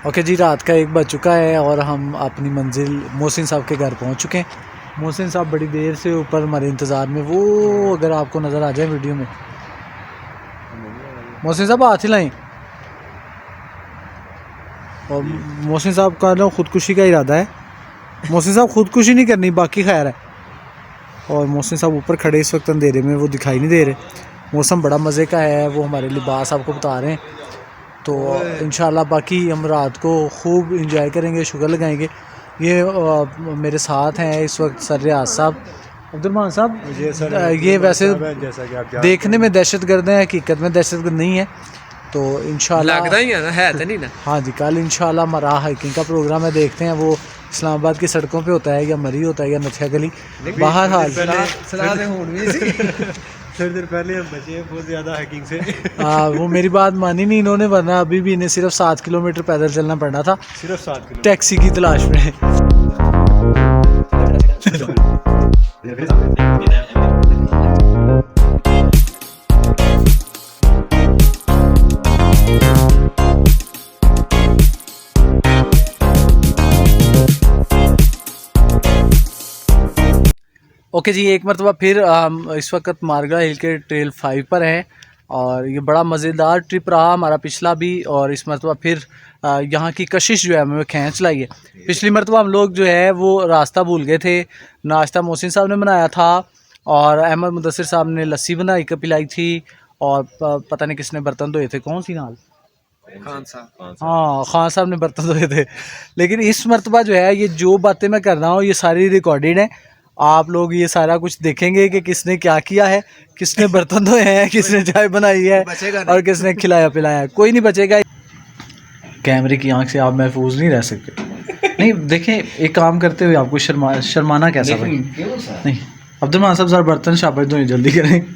Okay जी, रात का 1 बज चुका है और हम अपनी मंजिल मोहसिन साहब के घर पहुंच चुके हैं। मोहसिन साहब बड़ी देर से ऊपर हमारे इंतज़ार में, वो अगर आपको नज़र आ जाए वीडियो में। मोहसिन साहब हाथ हिलाएं। और मोहसिन साहब का ना ख़ुदकुशी का इरादा है। मोहसिन साहब ख़ुदकुशी नहीं करनी, बाकी खैर है। और मोहसिन साहब ऊपर खड़े इस वक्त अंधेरे में, वो दिखाई नहीं दे रहे। मौसम बड़ा मज़े का है, वो हमारे लिबास आपको बता रहे हैं। तो इंशाल्लाह बाकी हम रात को खूब इंजॉय करेंगे, शुगर लगाएंगे। ये मेरे साथ हैं इस वक्त सर रियाज साहब, अब्दुलरहमान साहब। ये वैसे जैसा कि आप देखने में दहशतगर्द हैं, हकीकत में दहशतगर्द नहीं है। तो इंशाल्लाह लगता ही है तो नहीं ना। हाँ जी, कल इंशाल्लाह हमारा हाइकिंग का प्रोग्राम है, देखते हैं वो इस्लामाबाद की सड़कों पे होता है या मरी होता है या नथिया गली। बाहर हाल थोड़ी देर पहले हम बचे बहुत ज़्यादा हाइकिंग से। वो मेरी बात मानी नहीं इन्होंने, वरना अभी भी इन्हें सिर्फ 7 किलोमीटर पैदल चलना पड़ना था, सिर्फ 7 किलो टैक्सी की तलाश में। ओके जी, एक मरतबा फिर हम इस वक्त मारगढ़ हिल के ट्रेल 5 पर हैं और ये बड़ा मज़ेदार ट्रिप रहा हमारा पिछला भी। और इस मरतबा फिर यहाँ की कशिश जो है हमें खींच लाई है। पिछली मरतबा हम लोग जो है वो रास्ता भूल गए थे। नाश्ता मोहसिन साहब ने बनाया था और अहमद मुदस्सिर साहब ने लस्सी बनाई कर पिलाई थी और पता नहीं किसने बर्तन धोए थे, कौन सी नाल खान साहब। हाँ, खान साहब ने बर्तन धोए थे। लेकिन इस मरतबा जो है ये जो बातें मैं कर रहा हूँ ये सारी रिकॉर्डेड है। आप लोग ये सारा कुछ देखेंगे कि किसने क्या किया है, किसने बर्तन धोए हैं, किसने चाय बनाई है और किसने खिलाया पिलाया है। कोई नहीं बचेगा। कैमरे की आंख से आप महफूज नहीं रह सकते। नहीं देखें, एक काम करते हुए आपको शर्माना कैसा भाई? नहीं अब्दुलरहमान साहब ज़रा बर्तन शाबाश धोएं, जल्दी करें।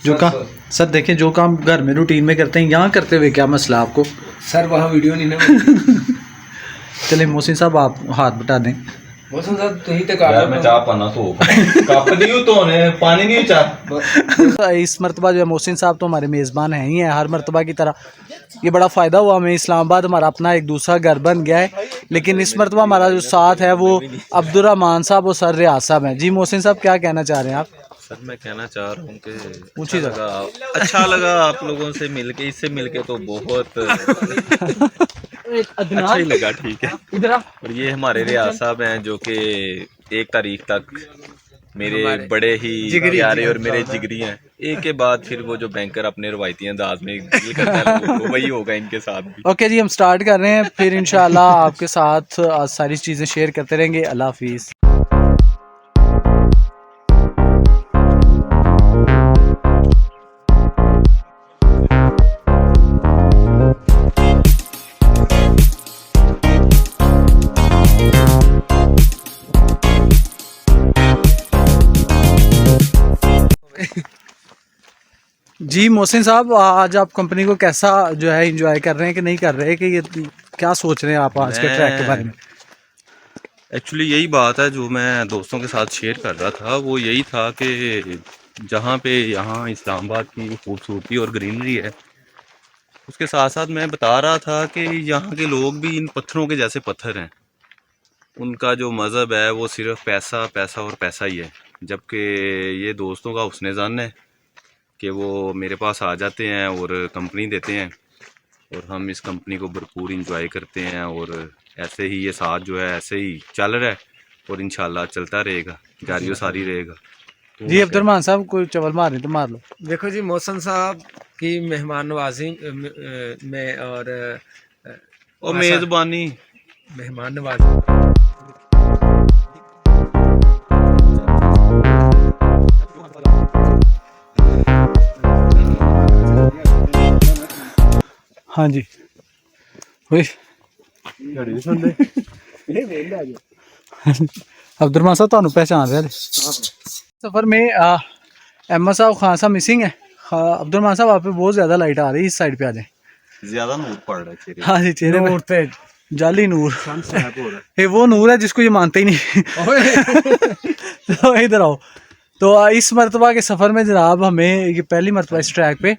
जो काम सर देखें, जो काम घर में रूटीन में करते हैं यहाँ करते हुए क्या मसला आपको? सर वहाँ वीडियो नहीं ना। चले मोहसिन साहब आप हाथ बटा दें। मौसम साहब तो ही तक यार मैं चाह पाना तो कप नहीं तो ने पानी नहीं चाह। इस मरतबा जो है मोहसिन साहब तो हमारे मेज़बान हैं ही हैं हर मरतबा की तरह। ये बड़ा फ़ायदा हुआ हमें, इस्लामाबाद हमारा अपना एक दूसरा घर बन गया है। लेकिन इस मरतबा हमारा जो साथ है वो अब्दुलरहमान साहब और सर रियाज साहब हैं। जी मोहसिन साहब क्या कहना चाह रहे हैं आप? सर मैं कहना चाह रहा हूँ कि अच्छा लगा आप लोगों से मिलके, इससे मिलके तो बहुत अच्छा ही लगा। ठीक है। और ये हमारे रियाज साहब हैं जो कि 1 तारीख तक मेरे बड़े ही प्यारे और मेरे जिगरी हैं। एक के बाद फिर वो जो बैंकर अपने रवायती अंदाज में डील करता है लोगों को, वही होगा इनके साथ भी। ओके जी, हम स्टार्ट कर रहे हैं, फिर इंशाल्लाह आपके साथ सारी चीज़ें शेयर करते रहेंगे। अल्लाह हाफिज़। जी मोहसिन साहब, आज आप कंपनी को कैसा जो है एंजॉय कर रहे हैं कि नहीं कर रहे हैं, कि ये क्या सोच रहे हैं आप आज के ट्रैक के बारे में? एक्चुअली यही बात है जो मैं दोस्तों के साथ शेयर कर रहा था, वो यही था कि जहाँ पे यहाँ इस्लामाबाद की खूबसूरती और ग्रीनरी है, उसके साथ साथ मैं बता रहा था कि यहाँ के लोग भी इन पत्थरों के जैसे पत्थर हैं। उनका जो मज़हब है वो सिर्फ पैसा पैसा और पैसा ही है। जबकि ये दोस्तों का हुस्न ज़न है कि वो मेरे पास आ जाते हैं और कंपनी देते हैं और हम इस कंपनी को भरपूर इंजॉय करते हैं। और ऐसे ही ये साथ जो है ऐसे ही चल रहा है और इंशाल्लाह चलता रहेगा, जारी सारी रहेगा। तो जी अब्दुलरहमान साहब, कोई चवल मार रहे तो मार लो। देखो जी, मौसम साहब की मेहमान नवाजी में और मेज़बानी मेहमान नवाजी हाँ जी अब्दुलरहमान साहब ਤੁਹਾਨੂੰ पहचान रहे सफ़र में अहमद साहब खान साहब मिसिंग है। अब्दुलरहमान साहब आप पे बहुत ज़्यादा लाइट आ रही है, इस साइड पे आ जाए। ज़्यादा नूर पड़ रहा है चेहरे। हाँ जी, चेहरे पे जाली नूर। ये वो नूर है जिसको ये मानते ही नहीं। तो इधर आओ। तो इस मरतबा के सफ़र में जनाब हमें ये पहली मरतबा इस ट्रैक पे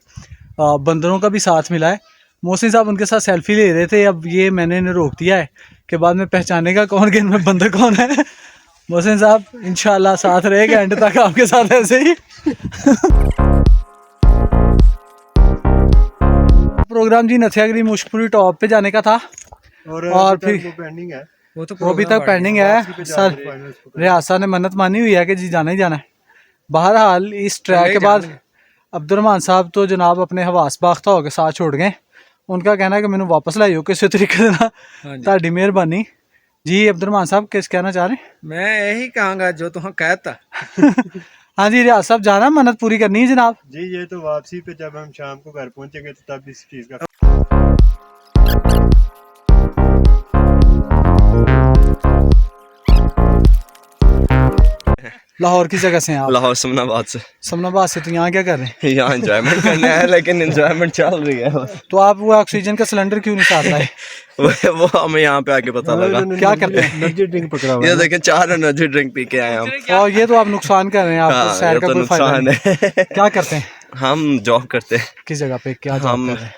बंदरों का भी साथ मिला है। मोहसिन साहब उनके साथ सेल्फी ले रहे थे। अब ये मैंने इन्हें रोक दिया है कि बाद में पहचानेगा कौन कि इनमें बंदा कौन है। मोहसिन साहब इंशाल्लाह साथ रहेगा एंड तक आपके साथ ऐसे ही। प्रोग्राम जी नथियागिरी मुश्कपुरी टॉप पे जाने का था और फिर पेंडिंग है। वो अभी तक पेंडिंग है। सर रियासा ने मन्नत मानी हुई है कि जी जाना ही जाना है। बहरहाल इस ट्रैक के बाद अब्दुर्रहमान साहब तो जनाब अपने हवास बाख्ता होकर साथ छोड़ गए। उनका कहना है कि मैंने वापस लाई हो किसी तरीके ना ताड़ी मेहरबानी जी। अब्दुर्रहमान साहब किस कहना चाह रहे हैं? मैं यही कहूँगा जो तुम कहता। हाँ जी रियाज साहब जाना मन्नत पूरी करनी है जनाब जी। ये तो वापसी पे जब हम शाम को घर पहुंचेंगे तो तब इस चीज का लाहौर की जगह से हैं आप? लाहौर समनाबाद से। समनाबाद से। तो यहाँ क्या कर रहे हैं? यहाँ एंजॉयमेंट करना है, लेकिन एंजॉयमेंट चल रही है बस। तो आप वो ऑक्सीजन का सिलेंडर क्यों नहीं साथ लाए? वो हमें यहाँ पे आके पता लगा। क्या करते हैं? एनर्जी ड्रिंक पकड़ा हुआ ये है। देखें 4 एनर्जी ड्रिंक पी के आए हम। और ये तो आप नुकसान कर रहे हैं। आपको हाँ, सैर ये का तो कोई फायदा नुकसान नहीं। है। क्या करते हैं? हम जॉब करते हैं। किस जगह पे क्या जॉब हम कर रहे हैं?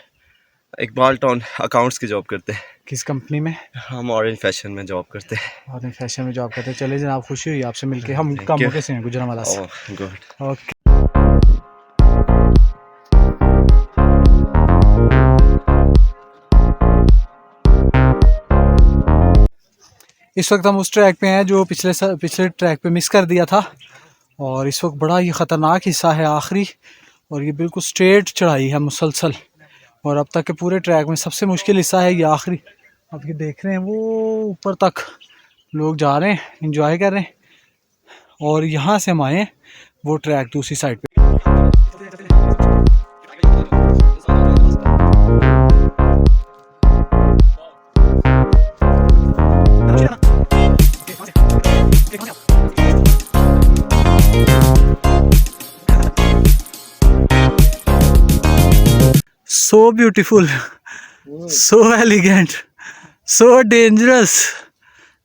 इकबाल टाउन अकाउंट्स की जॉब करते हैं। किस कंपनी में? हम ऑरेंज फैशन में जॉब करते हैं। और फैशन में जॉब करते हैं। चले जनाब खुशी हुई आपसे मिलके। हम कामों के से हैं गुजरांवाला से। Oh good. ओके। इस वक्त हम उस ट्रैक पे हैं जो पिछले ट्रैक पे मिस कर दिया था। और इस वक्त बड़ा ही ख़तरनाक हिस्सा है आखिरी। और ये बिल्कुल स्ट्रेट चढ़ाई है मुसलसल। और अब तक के पूरे ट्रैक में सबसे मुश्किल हिस्सा है ये आखिरी। आप ये देख रहे हैं वो ऊपर तक लोग जा रहे हैं, इंजॉय कर रहे हैं। और यहाँ से हम आए हैं वो ट्रैक दूसरी साइड पे। So beautiful, so elegant, so dangerous,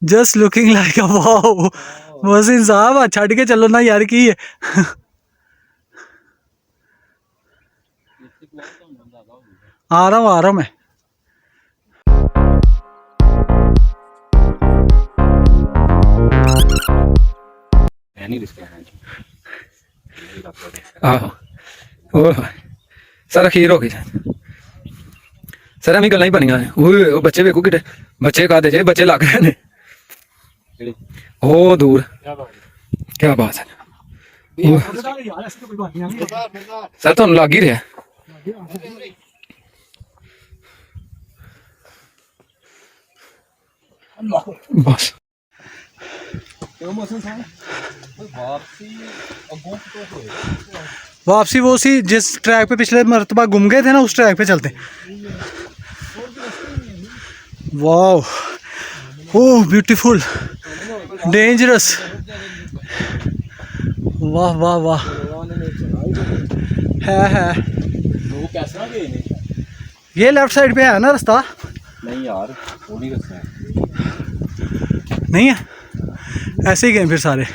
just looking like a wow. Mohsin साहब छड़ के चलो ना यार की है। आ रहा हूँ मैं। आहो सर अखीर हो गई सर अभी गल्लां ही बनिया ने। वो बच्चे वेखो कि बच्चे खाते जे बच्चे लग रहे ने ओ दूर। क्या बात है सर तुहानू लग ही रहा। बस वापसी वो सी जिस ट्रैक पे पिछले मरतबा गुम गए थे ना उस ट्रैक पे चलते। Wow oh beautiful dangerous. वाह वाह वाह है। ये लेफ्ट साइड पे है ना रास्ता? नहीं यार वो नहीं रखना है। नहीं है ऐसे ही गए फिर सारे।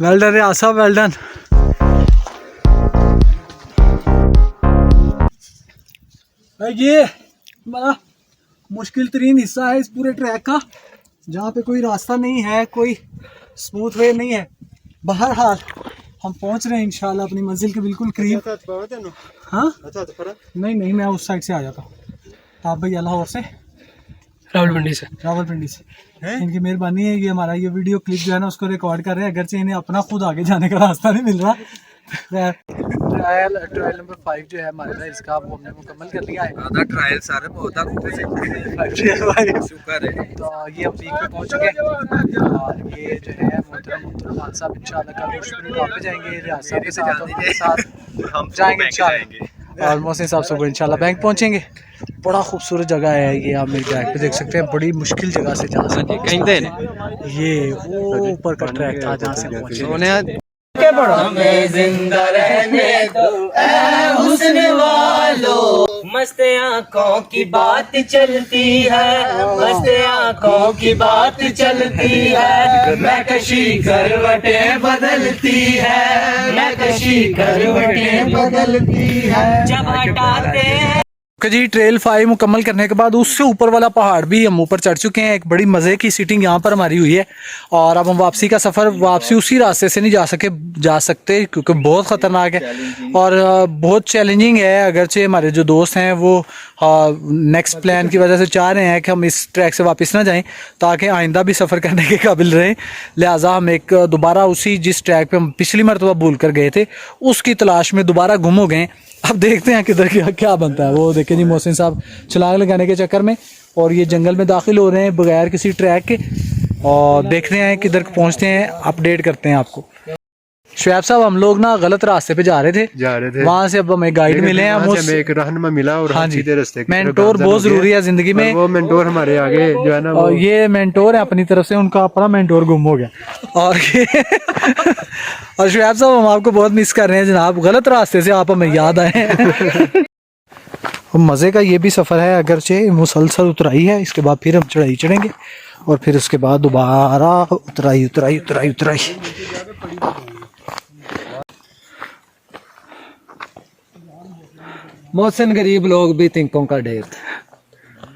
Well done Riyasa well done. ये बड़ा मुश्किल तरीन हिस्सा है इस पूरे ट्रैक का जहाँ पे कोई रास्ता नहीं है, कोई स्मूथ वे नहीं है। बहरहाल हम पहुँच रहे हैं इंशाल्लाह अपनी मंजिल के बिल्कुल करीब। हाँ नहीं मैं उस साइड से आ जाता हूँ। आप भैया लाहौर से? रावलपिंडी से। इनकी मेहरबानी है। ये हमारा ये वीडियो क्लिप जो है ना उसको रिकॉर्ड कर रहे हैं, अगरचे इन्हें अपना खुद आगे जाने का रास्ता नहीं मिल रहा। ट्रायल नंबर 5 जो है हमारे इसका वो हमने मुकम्मल कर लिया है। आधा ट्रायल सारे बहुत आगे से शुक्र है। तो ये हम पीक पे पहुंच चुके हैं। और ये जो है मोहतरम साहब इंशाल्लाह कल मुश्किल टॉप पे जाएंगे रियासत के साथ और उनके साथ हम जाएंगे इंशाल्लाह। और मोहसिन साहब सुबह इंशाल्लाह बैंक पहुंचेंगे। बड़ा खूबसूरत जगह है ये, आप मेरे ट्रैक पे देख सकते हैं। बड़ी मुश्किल जगह से जहाँ से ये वो ऊपर का ट्रैक था जहाँ से पहुंचे। हमें जिंदा रहने दो ऐ हुस्न वालो। मस्त आंखों की बात चलती है, मस्त आंखों की बात चलती है, मैं कशी करवटें बदलती है, मैं कशी करवटें बदलती है, जब हटाते हैं। जी ट्रेल 5 मुकम्मल करने के बाद उससे ऊपर वाला पहाड़ भी हम ऊपर चढ़ चुके हैं। एक बड़ी मज़े की सीटिंग यहाँ पर हमारी हुई है और अब हम वापसी का सफ़र वापसी उसी रास्ते से नहीं जा सकते क्योंकि बहुत ख़तरनाक है और बहुत चैलेंजिंग है। अगरचे हमारे जो दोस्त हैं वो नेक्स्ट प्लान की वजह से चाह रहे हैं कि हम इस ट्रैक से वापस ना जाएं ताकि आइंदा भी सफ़र करने के काबिल रहें, लिहाजा हम एक दोबारा उसी जिस ट्रैक पे हम पिछली मरतबा भूल कर गए थे उसकी तलाश में दोबारा गुम हो गए। अब देखते हैं किधर क्या बनता है। वो देखें जी मोहसिन साहब छलांग लगाने के चक्कर में और ये जंगल में दाखिल हो रहे हैं बगैर किसी ट्रैक के और देखते हैं किधर पहुंचते हैं, अपडेट करते हैं आपको। शुएब साहब हम लोग ना गलत रास्ते पे जा रहे थे वहाँ से अब हमें गाइड मिले हैं, हमें एक रहनुमा मिला और हाँ हम जी सीधे रास्ते की तरफ मेंटोर गामजन बहुत हो गए। ज़रूरी है ज़िंदगी में। वो मेंटोर हमारे आगे जो है ना और ये मेंटोर है अपनी तरफ से, उनका अपना मेंटोर गुम हो गया और ये और शुएब साहब हम आपको बहुत मिस कर रहे हैं जनाब, गलत रास्ते से आप हमें याद आए। मज़े का ये भी सफ़र है, अगरचे मुसलसल उतराई है, इसके बाद फिर हम चढ़ाई चढ़ेंगे और फिर उसके बाद दोबारा उतराई। मोहसिन गरीब लोग भी तिनकों का ढेर थे,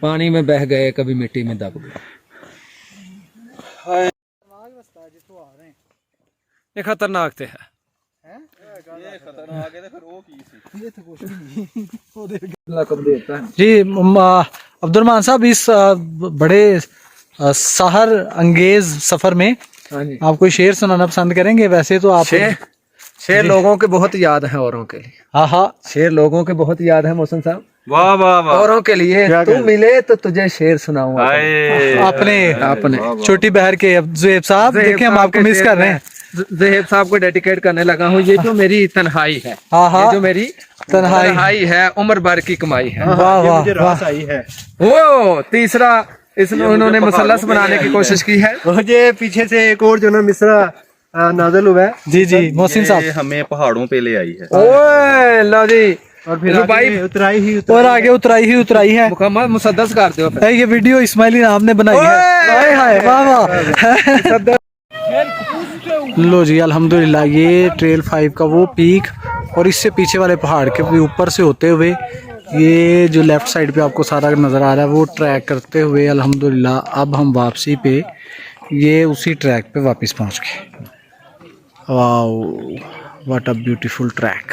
पानी में बह गए कभी मिट्टी में दब गए। ये खतरनाक थे है जी। अब्दुलरहमान साहब इस बड़े सहर अंगेज सफर में आप कोई शेर सुनाना पसंद करेंगे? वैसे तो आप शेर लोगों के बहुत याद है औरों के लिए। हाँ शेर लोगों के बहुत याद है मोहसिन साहब, वाह वाह वाह, औरों के लिए। तू मिले तो तुझे शेर सुनाऊंगा। अपने छोटी बहर के ज़ुहैब साहब देखें हम आपको मिस कर रहे हैं। ज़ुहैब साहब को डेडिकेट करने लगा हूँ। ये जो मेरी तन्हाई है, ये जो मेरी तन्हाई है उम्र भर की कमाई है। वाह वाह मुझे रास आई है। वो तीसरा इसमें उन्होंने मुसल्लस बनाने की कोशिश की है। मुझे पीछे से एक और जो ना मिसरा नाज़िल हुआ है। जी मोहसिन साहब हमें पहाड़ों पे ले आई है। ओए लो जी, और फिर आगे उतराई है मुकम्मल मुसद्दस कर दो। ये वीडियो इस्माइली नाम ने बनाई है। हाय वाह वाह। लो जी अल्हम्दुलिल्लाह ये ट्रेल 5 का वो पीक और इससे पीछे वाले पहाड़ के भी ऊपर से होते हुए ये जो लेफ्ट साइड पे आपको सारा नज़र आ रहा है वो ट्रैक करते हुए अल्हम्दुलिल्लाह अब हम वापसी पे ये उसी ट्रैक पे वापस पहुंच गए। Wow what a beautiful track.